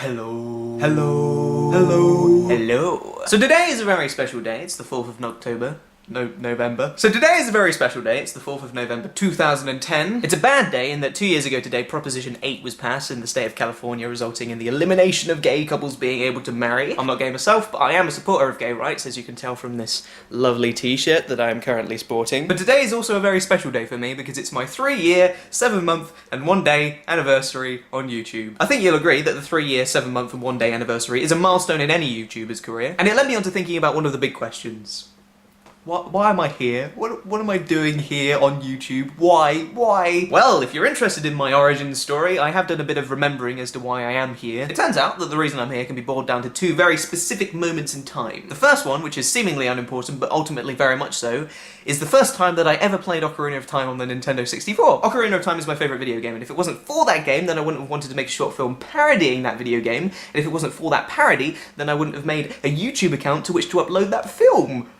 Hello. Hello. Hello. Hello. So today is a very special day. It's the 4th of October. November. So today is a very special day. It's the 4th of November 2010. It's a bad day in that 2 years ago today, Proposition 8 was passed in the state of California, resulting in the elimination of gay couples being able to marry. I'm not gay myself, but I am a supporter of gay rights, as you can tell from this lovely t-shirt that I am currently sporting. But today is also a very special day for me because it's my 3-year, 7-month and 1-day anniversary on YouTube. I think you'll agree that the 3-year, 7-month and 1-day anniversary is a milestone in any YouTuber's career, and it led me on to thinking about one of the big questions. Why am I here? What am I doing here on YouTube? Why? Well, if you're interested in my origin story, I have done a bit of remembering as to why I am here. It turns out that the reason I'm here can be boiled down to 2 very specific moments in time. The first one, which is seemingly unimportant, but ultimately very much so, is the first time that I ever played Ocarina of Time on the Nintendo 64. Ocarina of Time is my favourite video game, and if it wasn't for that game, then I wouldn't have wanted to make a short film parodying that video game, and if it wasn't for that parody, then I wouldn't have made a YouTube account to which to upload that film.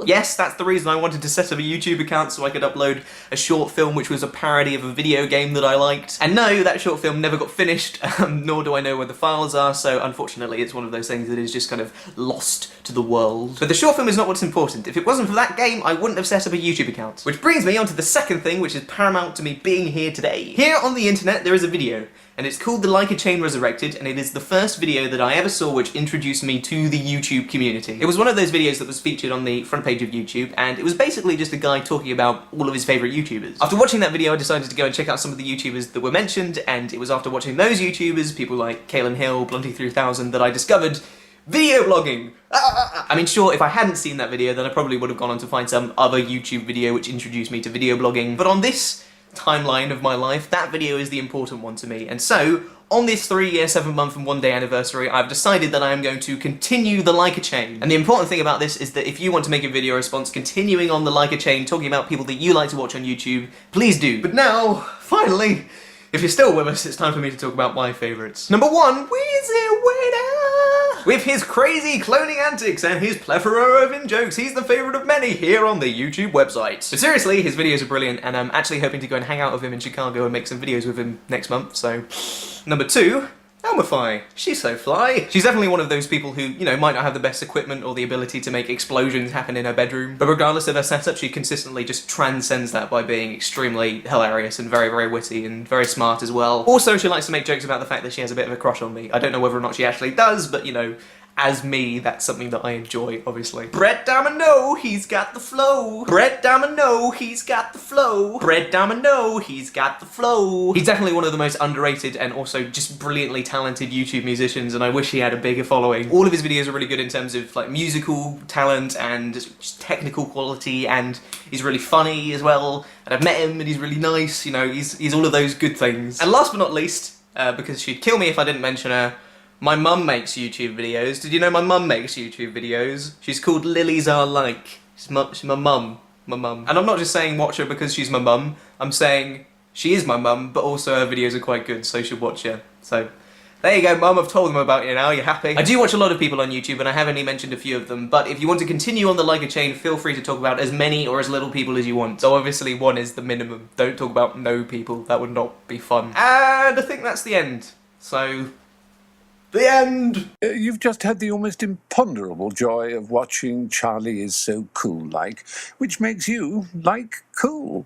Yes, that's the reason I wanted to set up a YouTube account, so I could upload a short film which was a parody of a video game that I liked. And no, that short film never got finished, nor do I know where the files are, so unfortunately it's one of those things that is just kind of lost to the world. But the short film is not what's important. If it wasn't for that game, I wouldn't have set up a YouTube account. Which brings me on to the second thing, which is paramount to me being here today. Here on the internet there is a video, and it's called The Leica Chain Resurrected, and it is the first video that I ever saw which introduced me to the YouTube community. It was one of those videos that was featured on the front page of YouTube, and it was basically just a guy talking about all of his favourite YouTubers. After watching that video, I decided to go and check out some of the YouTubers that were mentioned, and it was after watching those YouTubers, people like Kalen Hill, Blunty3000, that I discovered video blogging! I mean, sure, if I hadn't seen that video, then I probably would have gone on to find some other YouTube video which introduced me to video blogging, but on this timeline of my life, that video is the important one to me, and so, on this 3-year, 7-month and 1-day anniversary, I've decided that I am going to continue the Leica chain. And the important thing about this is that if you want to make a video response continuing on the Leica chain, talking about people that you like to watch on YouTube, please do. But now, finally, if you're still with us, it's time for me to talk about my favourites. Number 1, Wheezy Waiter! With his crazy cloning antics and his plethora of in-jokes, he's the favourite of many here on the YouTube website. But seriously, his videos are brilliant, and I'm actually hoping to go and hang out with him in Chicago and make some videos with him next month, so... Number 2, Elmify. She's so fly. She's definitely one of those people who, you know, might not have the best equipment or the ability to make explosions happen in her bedroom, but regardless of her setup, she consistently just transcends that by being extremely hilarious and very, very witty and very smart as well. Also, she likes to make jokes about the fact that she has a bit of a crush on me. I don't know whether or not she actually does, but, you know, as me, that's something that I enjoy, obviously. Brett Domino, he's got the flow. Brett Domino, he's got the flow. Brett Domino, he's got the flow. He's definitely one of the most underrated and also just brilliantly talented YouTube musicians, and I wish he had a bigger following. All of his videos are really good in terms of like musical talent and just technical quality, and he's really funny as well. And I've met him and he's really nice, you know, he's all of those good things. And last but not least, because she'd kill me if I didn't mention her, my mum makes YouTube videos. Did you know my mum makes YouTube videos? She's called Lilies Are Like. She's my mum. My mum. And I'm not just saying watch her because she's my mum. I'm saying she is my mum, but also her videos are quite good, so you should watch her. So, there you go, mum. I've told them about you now. You happy? I do watch a lot of people on YouTube, and I have only mentioned a few of them, but if you want to continue on the Leica chain, feel free to talk about as many or as little people as you want. So obviously 1 is the minimum. Don't talk about no people. That would not be fun. And I think that's the end. So... the end! You've just had the almost imponderable joy of watching Charlie Is So Cool Like, which makes you like cool.